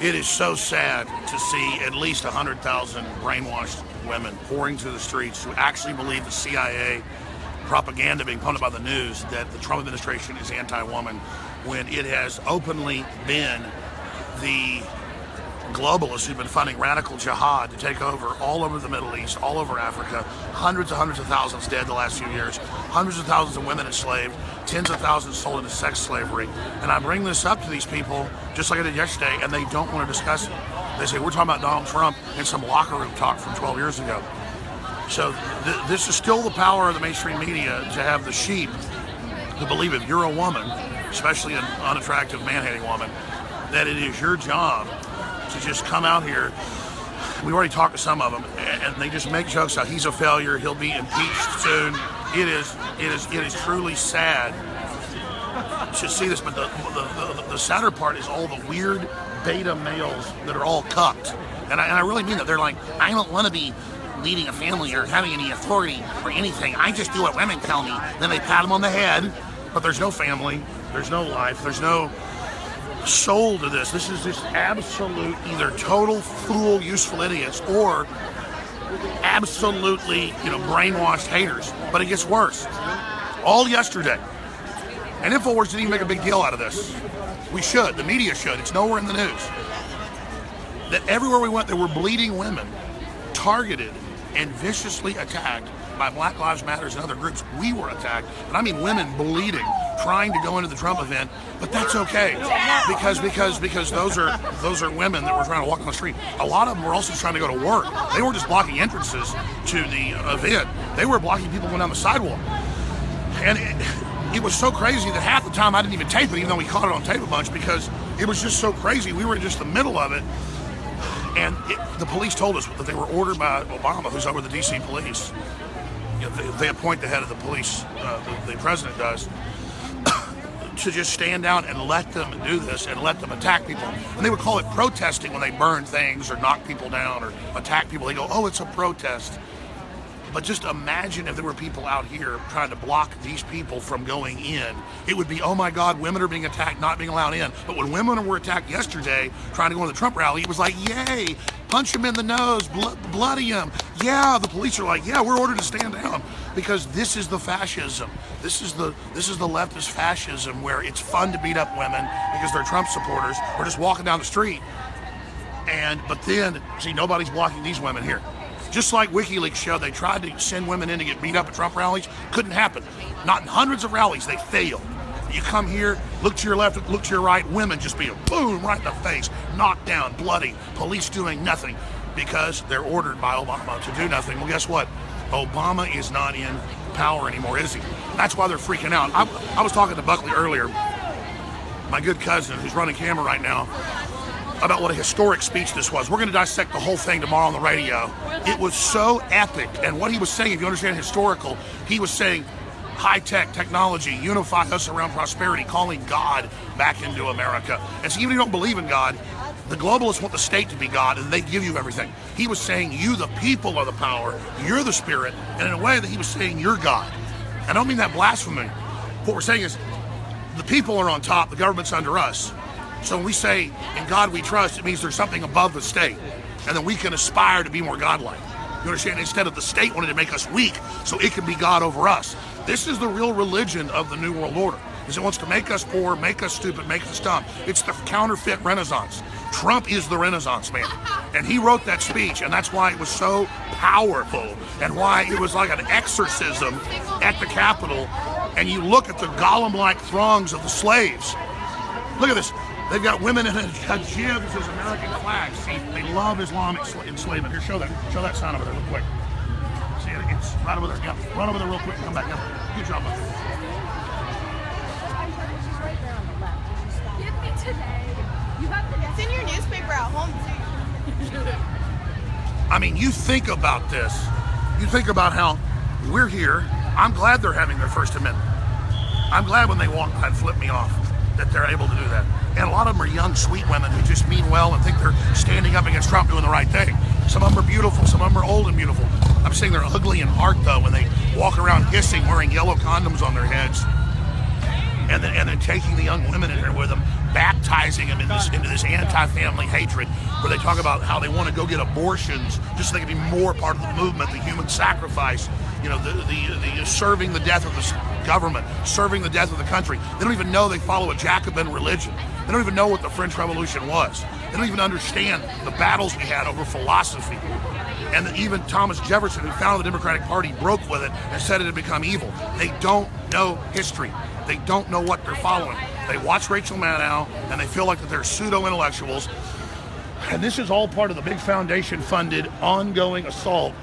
It is so sad to see at least 100,000 brainwashed women pouring through the streets who actually believe the CIA propaganda being pumped by the news that the Trump administration is anti-woman, when it has openly been the globalists who've been funding radical jihad to take over all over the Middle East, all over Africa. Hundreds of thousands dead the last few years. Hundreds of thousands of women enslaved. Tens of thousands sold into sex slavery. And I bring this up to these people, just like I did yesterday, and they don't want to discuss it. They say, we're talking about Donald Trump and some locker room talk from 12 years ago. So this is still the power of the mainstream media, to have the sheep who believe if you're a woman, especially an unattractive, man-hating woman, that it is your job to just come out here. We already talked to some of them, and they just make jokes out. He's a failure. He'll be impeached soon. It is truly sad to see this. But the sadder part is all the weird beta males that are all cucked, and I really mean that. They're like, I don't want to be leading a family or having any authority or anything. I just do what women tell me. Then they pat them on the head, but there's no family. There's no life. There's no soul to this. This is just absolute, either total fool, useful idiots, or absolutely, brainwashed haters. But it gets worse. All yesterday, and InfoWars didn't even make a big deal out of this. We should. The media should. It's nowhere in the news. That everywhere we went, there were bleeding women targeted and viciously attacked by Black Lives Matters and other groups. We were attacked, and I mean women bleeding, trying to go into the Trump event, but that's okay, because those are women that were trying to walk on the street. A lot of them were also trying to go to work. They weren't just blocking entrances to the event; they were blocking people going down the sidewalk. And it was so crazy that half the time I didn't even tape it, even though we caught it on tape a bunch, because it was just so crazy. We were in just the middle of it. And the police told us that they were ordered by Obama, who's over the D.C. police. They appoint the head of the police, the president does, to just stand down and let them do this and let them attack people. And they would call it protesting when they burn things or knock people down or attack people. They go, oh, it's a protest. But just imagine if there were people out here trying to block these people from going in. It would be, oh my God, women are being attacked, not being allowed in. But when women were attacked yesterday, trying to go to the Trump rally, it was like, yay, punch him in the nose, bloody him. Yeah, the police are like, yeah, we're ordered to stand down. Because this is the fascism. This is the leftist fascism, where it's fun to beat up women because they're Trump supporters or just walking down the street. But then, see, nobody's blocking these women here. Just like WikiLeaks showed, they tried to send women in to get beat up at Trump rallies. Couldn't happen. Not in hundreds of rallies. They failed. You come here, look to your left, look to your right, women just being boom right in the face, knocked down, bloody, police doing nothing because they're ordered by Obama to do nothing. Well, guess what? Obama is not in power anymore, is he? That's why they're freaking out. I was talking to Buckley earlier, my good cousin who's running camera right now, about what a historic speech this was. We're going to dissect the whole thing tomorrow on the radio. It was so epic. And what he was saying, if you understand historical, he was saying high-tech technology, unify us around prosperity, calling God back into America. And so even if you don't believe in God, the globalists want the state to be God, and they give you everything. He was saying you, the people, are the power. You're the spirit. And in a way that he was saying you're God. I don't mean that blasphemy. What we're saying is the people are on top, the government's under us. So when we say, in God we trust, it means there's something above the state. And then we can aspire to be more godlike. You understand? Instead of the state wanting to make us weak, so it can be God over us. This is the real religion of the New World Order. Is it wants to make us poor, make us stupid, make us dumb. It's the counterfeit Renaissance. Trump is the Renaissance man. And he wrote that speech, and that's why it was so powerful, and why it was like an exorcism at the Capitol. And you look at the golem-like throngs of the slaves. Look at this. They've got women in a hijab that says American flag. See, they love Islamic enslavement. Here, show that sign over there real quick. See, it's right over there. Yeah, run over there real quick and come back. Yeah. Good job, buddy. Give me today. You have to. It's in your newspaper at home too. I mean, you think about this. You think about how we're here. I'm glad they're having their First Amendment. I'm glad when they walk by and flip me off that they're able to do that. And a lot of them are young, sweet women who just mean well and think they're standing up against Trump doing the right thing. Some of them are beautiful, some of them are old and beautiful. I'm saying they're ugly in heart, though, when they walk around hissing, wearing yellow condoms on their heads, and then taking the young women in here with them, baptizing them into this anti-family hatred, where they talk about how they want to go get abortions just so they can be more part of the movement, the human sacrifice, you know, the serving the death of the government, serving the death of the country. They don't even know they follow a Jacobin religion. They don't even know what the French Revolution was. They don't even understand the battles we had over philosophy. And that even Thomas Jefferson, who founded the Democratic Party, broke with it and said it had become evil. They don't know history. They don't know what they're following. They watch Rachel Maddow and they feel like that they're pseudo-intellectuals. And this is all part of the big foundation-funded ongoing assault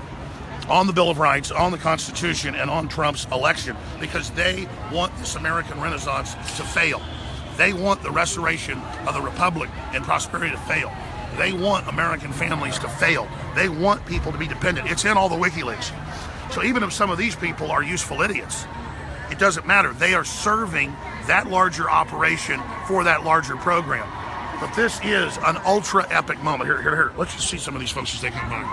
on the Bill of Rights, on the Constitution, and on Trump's election, because they want this American Renaissance to fail. They want the restoration of the Republic and prosperity to fail. They want American families to fail. They want people to be dependent. It's in all the WikiLeaks. So even if some of these people are useful idiots, it doesn't matter. They are serving that larger operation for that larger program. But this is an ultra epic moment. Here. Let's just see some of these folks as they come by.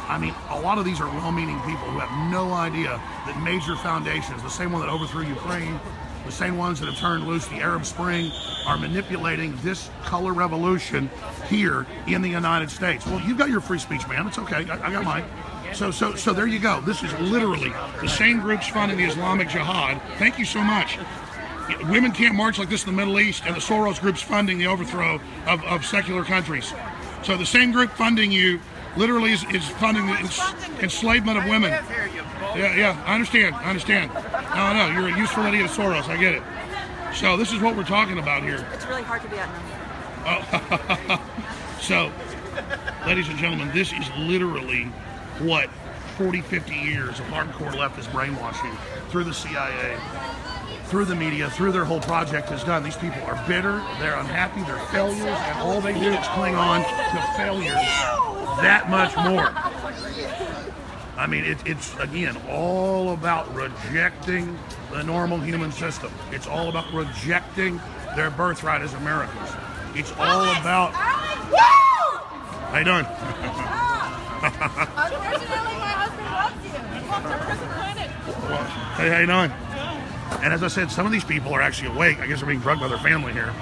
I mean, a lot of these are well-meaning people who have no idea that major foundations, the same one that overthrew Ukraine, the same ones that have turned loose the Arab Spring, are manipulating this color revolution here in the United States. Well, you've got your free speech, man. It's okay. I got mine. So there you go. This is literally the same groups funding the Islamic Jihad. Thank you so much. Women can't march like this in the Middle East, and the Soros group's funding the overthrow of secular countries. So the same group funding you literally is funding the enslavement of women. Yeah, I understand. No, you're a useful idiot of Soros. I get it. So this is what we're talking about here. It's really hard to be outnumbered. So, ladies and gentlemen, this is literally what 40, 50 years of hardcore leftist brainwashing through the CIA, through the media, through their whole project has done. These people are bitter, they're unhappy, they're failures, and all they do is cling on to failures that much more. I mean, it's again, all about rejecting the normal human system. It's all about rejecting their birthright as Americans. It's all about... How you doing? Unfortunately, my husband loves you. He walked to prison planet. Well, hey, how you doing? And as I said, some of these people are actually awake. I guess they're being drugged by their family here.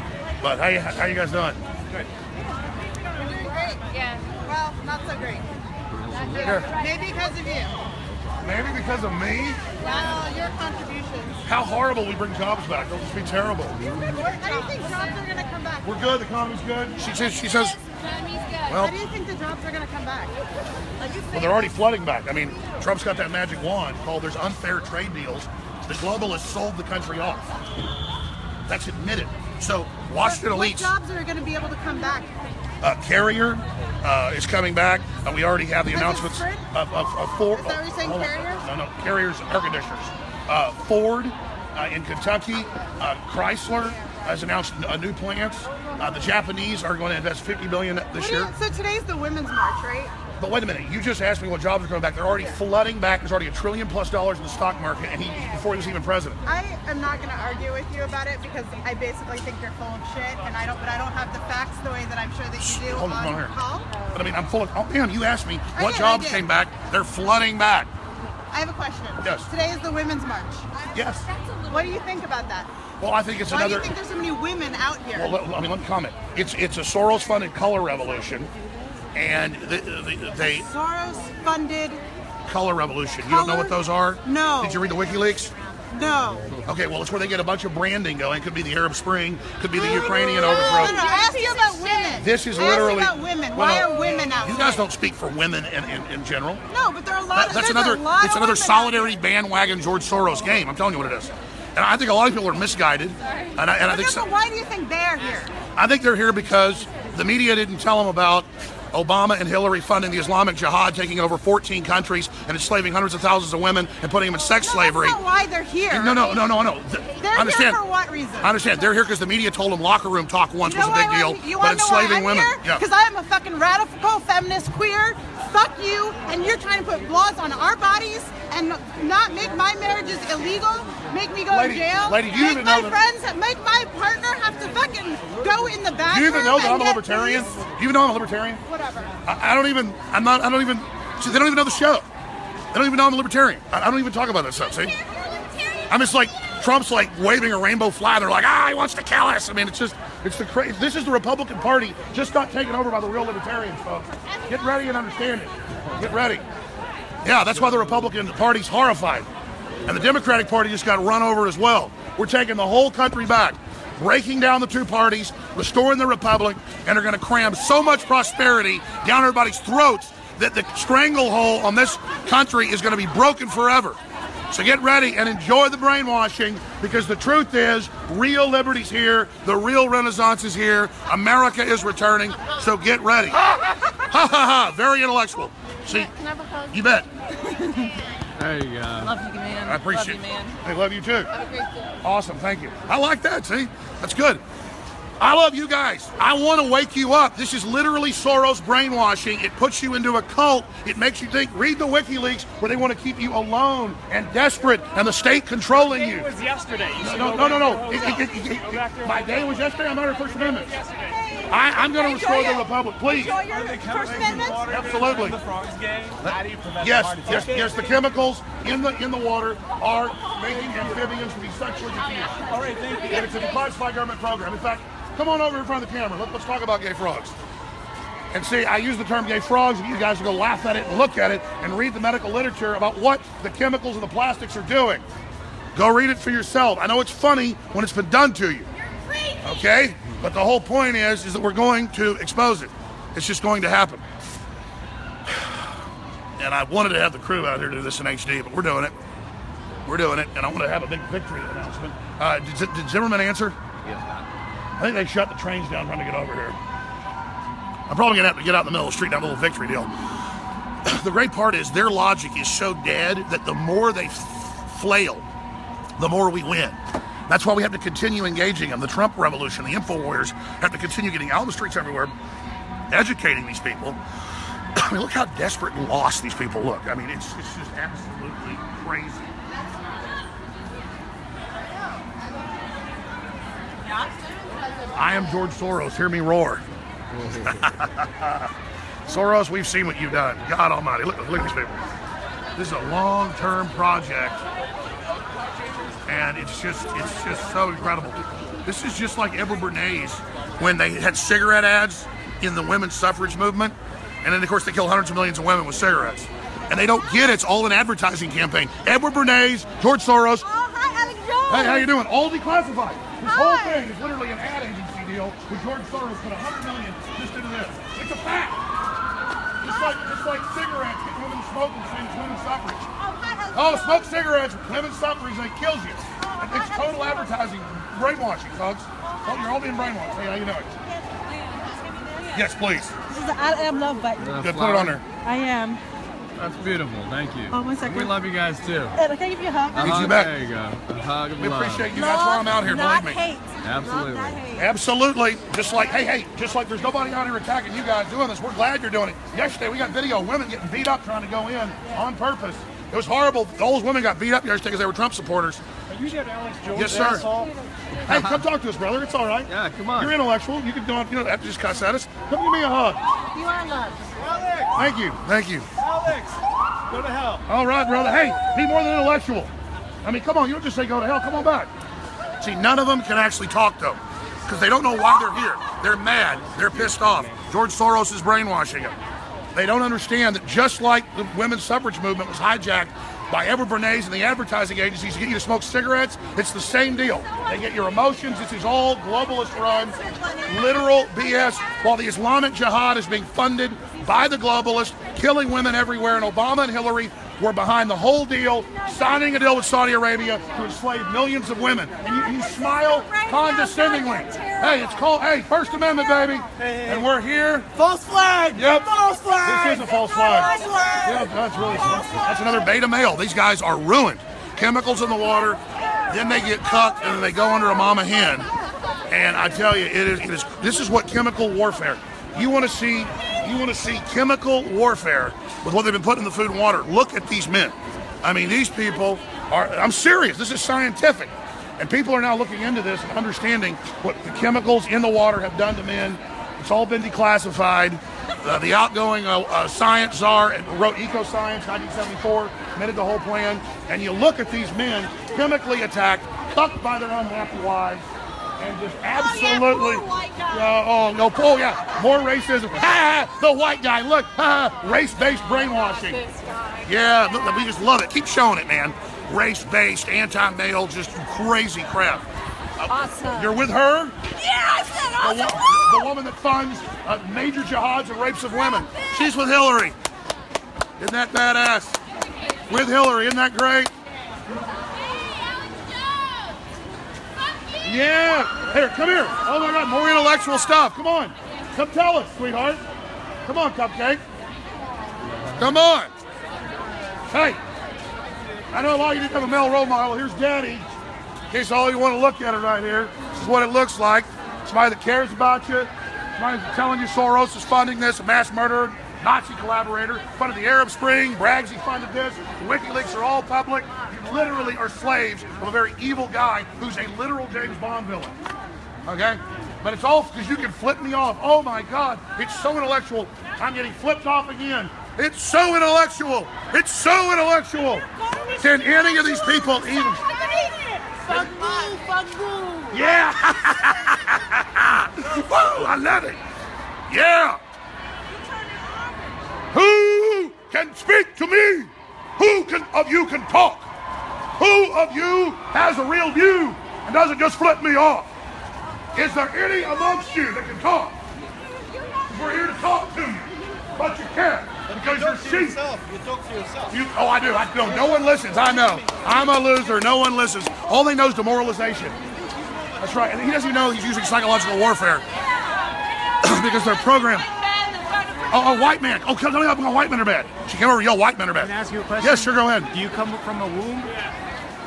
But how you guys doing? Good. We're doing great. Yeah. Well, not so great. Maybe because of you. Maybe because of me? Well, your contributions. How horrible we bring jobs back. They'll just be terrible. How do you think jobs are going to come back? We're good. The economy's good. She says. How do you think the jobs are going to come back? Well, they're already flooding back. I mean, Trump's got that magic wand called there's unfair trade deals. The globalists sold the country off. That's admitted. So Washington elites. What jobs are going to be able to come back? Carrier is coming back. We already have the announcements of Ford. Is that what you're saying, Carrier? No, Carrier's air conditioners. Ford in Kentucky. Chrysler has announced new plants. The Japanese are going to invest $50 billion this year. So today's the Women's March, right? But wait a minute, you just asked me what jobs are coming back. They're already flooding back. There's already $1 trillion+ in the stock market, and before he was even president. I am not going to argue with you about it because I basically think you're full of shit, and I don't have the facts the way that I'm sure that you do Hold on here. call. But I mean, I'm full of. Oh man, you asked me what jobs came back. They're flooding back. I have a question. Yes. Today is the Women's March. Yes. What do you think about that? Well, I think it's Why another. do you think there's so many women out here? Well, let me comment. It's a Soros-funded color revolution, and they Soros-funded color revolution. You don't know what those are? No. Did you read the WikiLeaks? No. Okay, well, it's where they get a bunch of branding going. Could be the Arab Spring, could be the Ukrainian overthrow. No, I asked you about women. This is literally. I asked you about women. Why are women out here? You guys don't speak for women in general. No, but there are a lot. That's another. It's another solidarity bandwagon George Soros game. I'm telling you what it is. And I think a lot of people are misguided. And I think. So why do you think they're here? I think they're here because the media didn't tell them about Obama and Hillary funding the Islamic Jihad, taking over 14 countries and enslaving hundreds of thousands of women and putting them in sex slavery. That's not why they're here. No. They're understand. here for what reason? I understand. They're here because the media told them locker room talk once was a big deal, but enslaving women. Because I am a fucking radical feminist queer. Fuck you, and you're trying to put laws on our bodies and not make my marriages illegal, make me go to jail, do you even know make my partner have to fucking go in the bathroom. Do you even know that I'm a get libertarian? police? Do you even know I'm a libertarian? Whatever. I don't even. See, they don't even know the show. They don't even know I'm a libertarian. I don't even talk about that stuff. See, I'm just like Trump's like waving a rainbow flag. They're like, he wants to kill us. I mean, it's the crazy. This is the Republican Party just got taken over by the real libertarians, folks. Get ready and understand it. Get ready. Yeah, that's why the Republican Party's horrified. And the Democratic Party just got run over as well. We're taking the whole country back, breaking down the two parties, restoring the republic, and are going to cram so much prosperity down everybody's throats that the stranglehold on this country is going to be broken forever. So get ready and enjoy the brainwashing, because the truth is, real liberty's here, the real renaissance is here, America is returning, so get ready. Ha ha ha, very intellectual. See, Can I have a hug? you bet. There you go. Love you, man. I appreciate Love you, man. I love you too. Have a great day. Awesome, thank you. I like that, see? That's good. I love you guys. I want to wake you up. This is literally Soros brainwashing. It puts you into a cult. It makes you think. Read the WikiLeaks, where they want to keep you alone and desperate and the state controlling you. It was yesterday. No. My day was yesterday. I'm under First Amendment. I'm going to restore the republic, please. Enjoy your First Amendment. Absolutely. The frogs gay. How do you prevent Yes. The chemicals in the water are making amphibians to be sexually confused. All right, thank you. And it's a declassified government program. In fact, come on over in front of the camera. Let's talk about gay frogs. And see, I use the term gay frogs, and you guys will go laugh at it and look at it and read the medical literature about what the chemicals and the plastics are doing. Go read it for yourself. I know it's funny when it's been done to you. Okay? But the whole point is that we're going to expose it. It's just going to happen. And I wanted to have the crew out here do this in HD, but we're doing it. We're doing it, and I want to have a big victory announcement. Did Zimmerman answer? Yes, I think they shut the trains down trying to get over here. I'm probably going to have to get out in the middle of the street and have a little victory deal. The great part is their logic is so dead that the more they flail, the more we win. That's why we have to continue engaging them. The Trump revolution, the InfoWarriors have to continue getting out on the streets everywhere, educating these people. I mean, look how desperate and lost these people look. I mean, it's just absolutely crazy. I am George Soros. Hear me roar. Soros, we've seen what you've done. God almighty. Look at these people. This is a long-term project. And it's just so incredible. This is just like Edward Bernays when they had cigarette ads in the women's suffrage movement. And then, of course, they kill hundreds of millions of women with cigarettes. And they don't get it. It's all an advertising campaign. Edward Bernays, George Soros. Oh, hi, Alex Jones. Hey, how you doing? All declassified. This whole thing is literally an ad agency deal with George Soros put $100 million just into this. It's a fact. It's like cigarettes get women smoking things, women's suffrage. Oh, smoke cigarettes, women's suffrage, and it kills you. It's total advertising, brainwashing, folks. Oh, you're all being brainwashed. Hey, how you doing? Yes, please. This is the I am love button. Good, put it on there. I am. That's beautiful. Thank you. Oh, 1 second. We love you guys too. Can I give you a hug? Get you back. There you go. A hug of We love. appreciate you. That's why I'm out here, not believe me. hate. Absolutely. Love, not hate. Absolutely. Just like, hey, just like there's nobody out here attacking you guys doing this. We're glad you're doing it. Yesterday, we got video of women getting beat up trying to go in on purpose. It was horrible. Those women got beat up yesterday because they were Trump supporters. Are you that Alex Jones? Yes, sir. asshole? Hey, come talk to us, brother. It's all right. Yeah, come on. You're intellectual. You don't have to just cuss at us. Come give me a hug. You are loved. Alex! Thank you. Thank you. Alex! Go to hell. All right, brother. Hey, be more than intellectual. I mean, come on. You don't just say go to hell. Come on back. See, none of them can actually talk, though, because they don't know why they're here. They're mad. They're pissed off. George Soros is brainwashing them. They don't understand that just like the women's suffrage movement was hijacked by Edward Bernays and the advertising agencies to get you to smoke cigarettes, it's the same deal. They get your emotions. This is all globalist run, literal BS, while the Islamic Jihad is being funded by the globalists, killing women everywhere, and Obama and Hillary were behind the whole deal, signing a deal with Saudi Arabia to enslave millions of women. And you smile condescendingly. Hey, it's called, First Amendment, baby. And we're here. False flag! Yep. False flag! This is a false flag. False flag! Yeah, that's another beta male. These guys are ruined. Chemicals in the water, then they get cucked, and then they go under a mama hen. And I tell you, this is what chemical warfare. You want to see chemical warfare with what they've been putting in the food and water. Look at these men. I mean, these people are, I'm serious, this is scientific. And people are now looking into this and understanding what the chemicals in the water have done to men. It's all been declassified. The outgoing science czar wrote Eco-Science, 1974, committed the whole plan. And you look at these men chemically attacked fucked by their unhappy wives, and just absolutely, more racism. The white guy, look, race-based brainwashing. Yeah, look, we just love it. Keep showing it, man. Race-based, anti-male, just crazy crap. Awesome. You're with her? Yeah, I said awesome. The woman that funds major jihads and rapes of women. She's with Hillary. Isn't that badass? With Hillary, isn't that great? Yeah. Here, come here. Oh my God, more intellectual stuff. Come on. Come tell us, sweetheart. Come on, Cupcake. Come on. Hey. I know a lot of you didn't have a male role model. Here's Daddy. In case all you want to look at it right here. This is what it looks like. Somebody that cares about you. Somebody that's telling you Soros is funding this, a mass murderer, Nazi collaborator, funded the Arab Spring, brags he funded this. The WikiLeaks are all public. You literally are slaves of a very evil guy who's a literal James Bond villain. Okay? But it's all because you can flip me off. Oh my God, it's so intellectual. I'm getting flipped off again. It's so intellectual. It's so intellectual. Can any of these people even... Fuck you. Yeah. Woo, I love it. Yeah. Who can speak to me? Who of you can talk? Who of you has a real view and doesn't just flip me off? Is there any amongst you that can talk? We're here to talk to you, but you can't because you're sheep. You talk to yourself. Oh, I do. I know. No one listens. I know. I'm a loser. No one listens. All they know is demoralization. That's right. And he doesn't even know he's using psychological warfare because they're programmed. Oh, white man. Oh, tell me how white men are bad. She came over and yelled, white men are bad. Can I ask you a question? Yes, sure, go ahead. Do you come from a womb?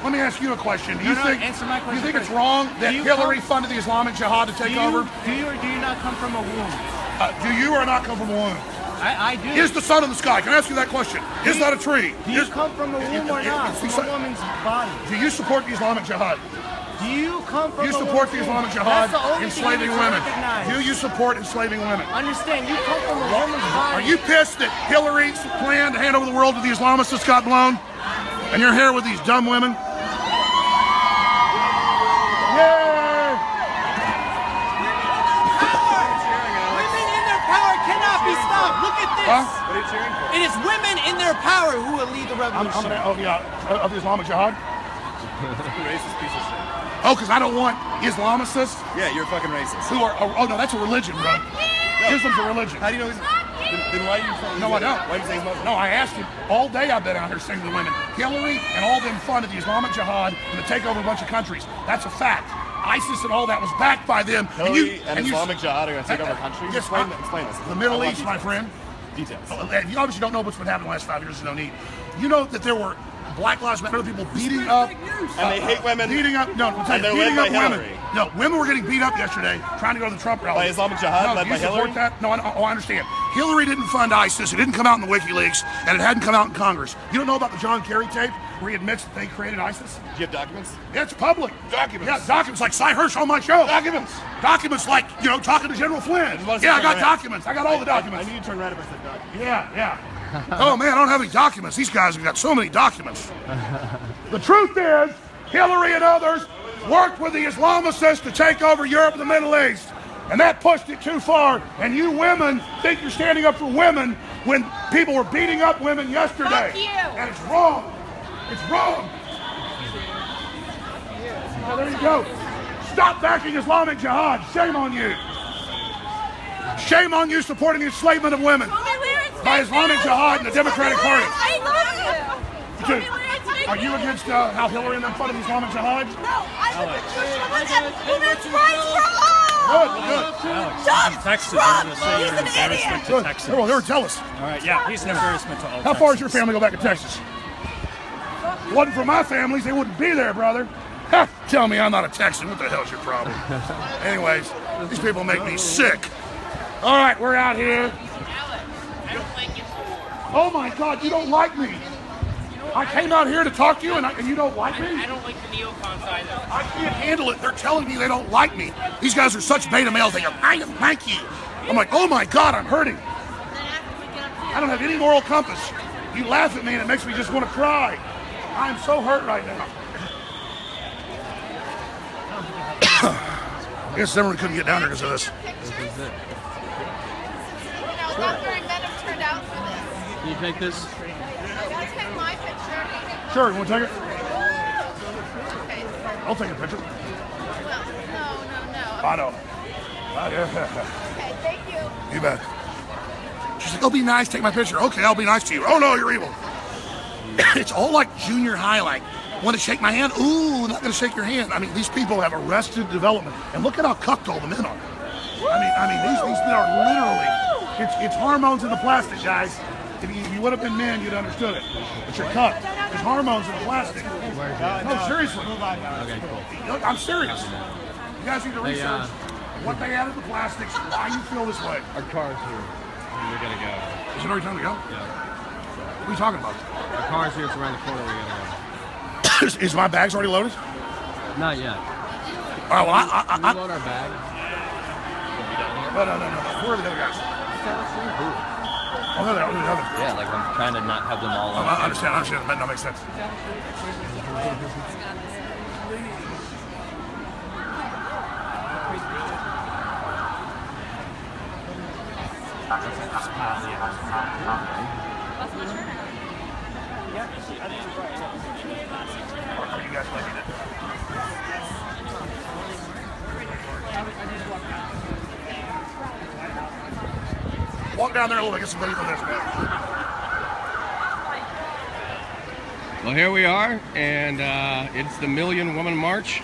Let me ask you a question. Do you think, answer my question you think it's first. wrong that Hillary funded the Islamic Jihad to take over? Do you or do you not come from a womb? Do you or not come from a womb? I do. Is the sun in the sky? Can I ask you that question? Is that a tree? Do you come from a womb or not? From a woman's body. Do you support the Islamic Jihad? Do you come from Do you a support woman's the Islamic womb? Jihad That's the only enslaving thing you women? recognize. Do you support enslaving women? Understand, you come from a woman's body. Are you pissed that Hillary's plan to hand over the world to the Islamists got blown? And you're here with these dumb women? Yeah! Women in their power cannot be stopped. Look at this. Huh? What are you cheering for? It is women in their power who will lead the revolution. Of the Islamic Jihad? Racist piece of shit. Oh, because I don't want Islamicists Yeah, you're fucking racist. who are, oh no, that's a religion, bro. Islam's a religion. How do you know he's... Then why are you saying... No, I don't. Why do you say he's Muslim? No, I asked him. All day I've been out here saying to the women, Hillary and all them funded the Islamic Jihad and to take over a bunch of countries. That's a fact. ISIS and all that was backed by them. Hillary and Islamic Jihad are going to take over countries? Yes, Explain this. The Middle I want East, my friend. Details. You obviously don't know what's been happening the last 5 years. There's no need. You know that there were Black Lives Matter people beating up. And they hate women. Beating up. No, And they're beating led up by women. Hillary. No, women were getting beat up yesterday trying to go to the Trump rally. By Islamic Jihad, no, led do you by support Hillary? that? No, I understand. Hillary didn't fund ISIS. It didn't come out in the WikiLeaks, and it hadn't come out in Congress. You don't know about the John Kerry tape where he admits that they created ISIS? Do you have documents? Yeah, it's public. Documents. Yeah, documents like Cy Hirsch on my show. Documents. Documents like, talking to General Flynn. Yeah, I got documents. I got all the documents. I knew you turned red if I said documents. Yeah. Oh man, I don't have any documents. These guys have got so many documents. The truth is, Hillary and others worked with the Islamicists to take over Europe and the Middle East. And that pushed it too far. And you women think you're standing up for women when people were beating up women yesterday. Fuck you. And it's wrong. It's wrong. Now, there you go. Stop backing Islamic Jihad. Shame on you. Shame on you supporting the enslavement of women by Islamic Jihad and the Democratic Party. Are you against how Hillary and them funded the Islamic Jihad? No, I'm against women's rights for all. Good. Stop Texas, Trump. I'm going to say He's you're an an embarrassment idiot. to Good. Texas. Here, tell us. All right, yeah, he's an embarrassment to all How far does your Texans. family go back to Texas? If it wasn't for my families, they wouldn't be there, brother. Ha, tell me I'm not a Texan. What the hell's your problem? Anyways, these people make me sick. All right, we're out here. Oh my God, you don't like me. I came out here to talk to you and you don't like me? I don't like the neocons either. I can't handle it. They're telling me they don't like me. These guys are such beta males. They go, I don't like you. I'm like, oh my God, I'm hurting. I don't have any moral compass. You laugh at me and it makes me just want to cry. I am so hurt right now. I guess Zimmerman couldn't get down here because of this. This is it. You know, not very men have turned out for this. Can you take this? You gotta take my picture. Sure, you want to take it? Okay. I'll take a picture. Well, no. I know. Okay, thank you. You bet. She's like, oh, be nice, take my picture. Okay, I'll be nice to you. Oh, no, you're evil. It's all like junior high, like, want to shake my hand? Ooh, not going to shake your hand. I mean, these people have arrested development. And look at how cucked all the men are. I mean, these men are literally, it's hormones in the plastic, guys. If you would have been men, you'd understood it. But you're cucked. There's hormones in the plastic. No, seriously. Okay, cool. I'm serious. You guys need to research what they added to plastics, why you feel this way. Our car's here. We gotta go. Is it already time to go? Yeah. What are you talking about? Our car's here. It's around the corner. We gotta Is my bags already loaded? go. Not yet. All right, well, Can we load our bag? No. Where are the other guys? Oh, no, they're the other. Yeah, like I'm trying to not have them all on. I understand. That makes sense. You guys let me know. Walk down there a little bit, get some video for this, man. Well, here we are, and it's the Million Woman March,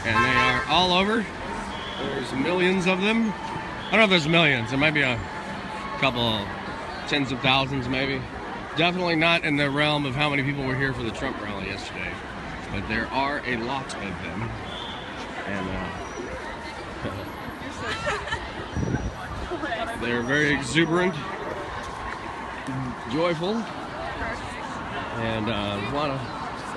and they are all over. There's millions of them. I don't know if there's millions. There might be a couple, tens of thousands, maybe. Definitely not in the realm of how many people were here for the Trump rally yesterday, but there are a lot of them, and they're very exuberant, joyful, and a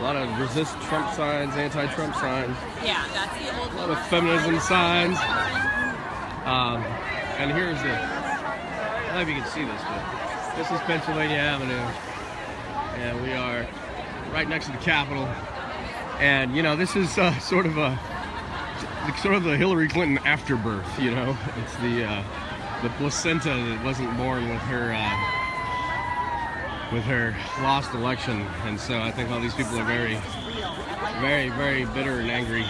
lot of resist Trump signs, anti-Trump signs. Yeah, that's the old A lot of feminism signs. And here's the, I don't know if you can see this, but this is Pennsylvania Avenue. And we are right next to the Capitol. And, you know, this is sort of the Hillary Clinton afterbirth, you know. It's the placenta that wasn't born with her lost election. And so I think all these people are very, very, very bitter and angry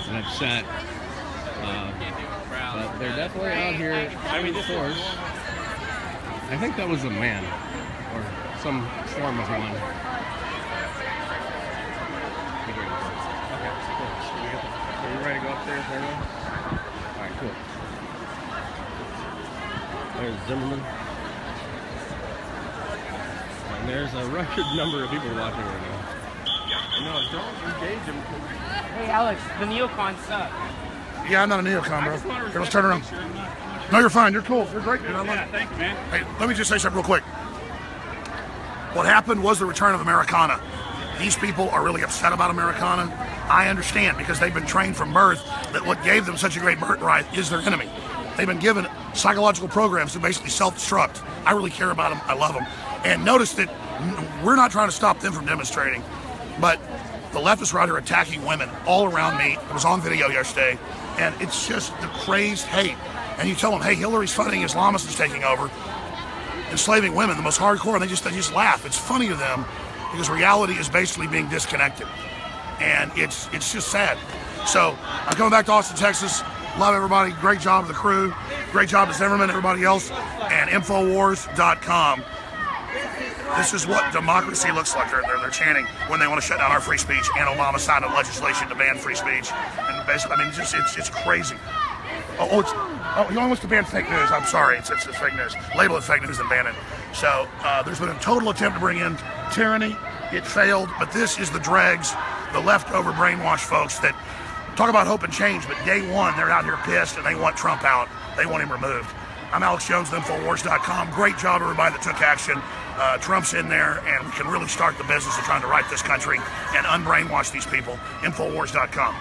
and upset. But they're definitely out here in force. I think that was a man, or some form of one. Okay, cool. Are you ready to go upstairs, everyone? All right, cool. There's Zimmerman. And there's a record number of people watching right now. No, don't engage him. Hey, Alex, the neocons suck. Yeah, I'm not a neocon, bro. Here, let's turn around. No, you're fine. You're cool. You're great, dude. I love Yeah, it. thank you, man. Hey, let me just say something real quick. What happened was the return of Americana. These people are really upset about Americana. I understand, because they've been trained from birth that what gave them such a great birthright is their enemy. They've been given psychological programs to basically self-destruct. I really care about them. I love them. And notice that we're not trying to stop them from demonstrating, but the leftists are out here attacking women all around me. It was on video yesterday, and it's just the crazed hate. And you tell them, hey, Hillary's funding Islamists is taking over, enslaving women, the most hardcore, and they just laugh. It's funny to them because reality is basically being disconnected, and it's just sad. So I'm coming back to Austin, Texas. Love everybody. Great job to the crew. Great job to Zimmerman, everybody else, and Infowars.com. This is what democracy looks like. They're chanting when they want to shut down our free speech, and Obama signed a legislation to ban free speech. And basically, I mean, it's crazy. He only wants to ban fake news. I'm sorry, it's fake news. Label it fake news and ban it. So there's been a total attempt to bring in tyranny. It failed, but this is the dregs, the leftover brainwashed folks that talk about hope and change, but day one, they're out here pissed and they want Trump out. They want him removed. I'm Alex Jones, Infowars.com. Great job, everybody that took action. Trump's in there, and we can really start the business of trying to right this country and unbrainwash these people. Infowars.com.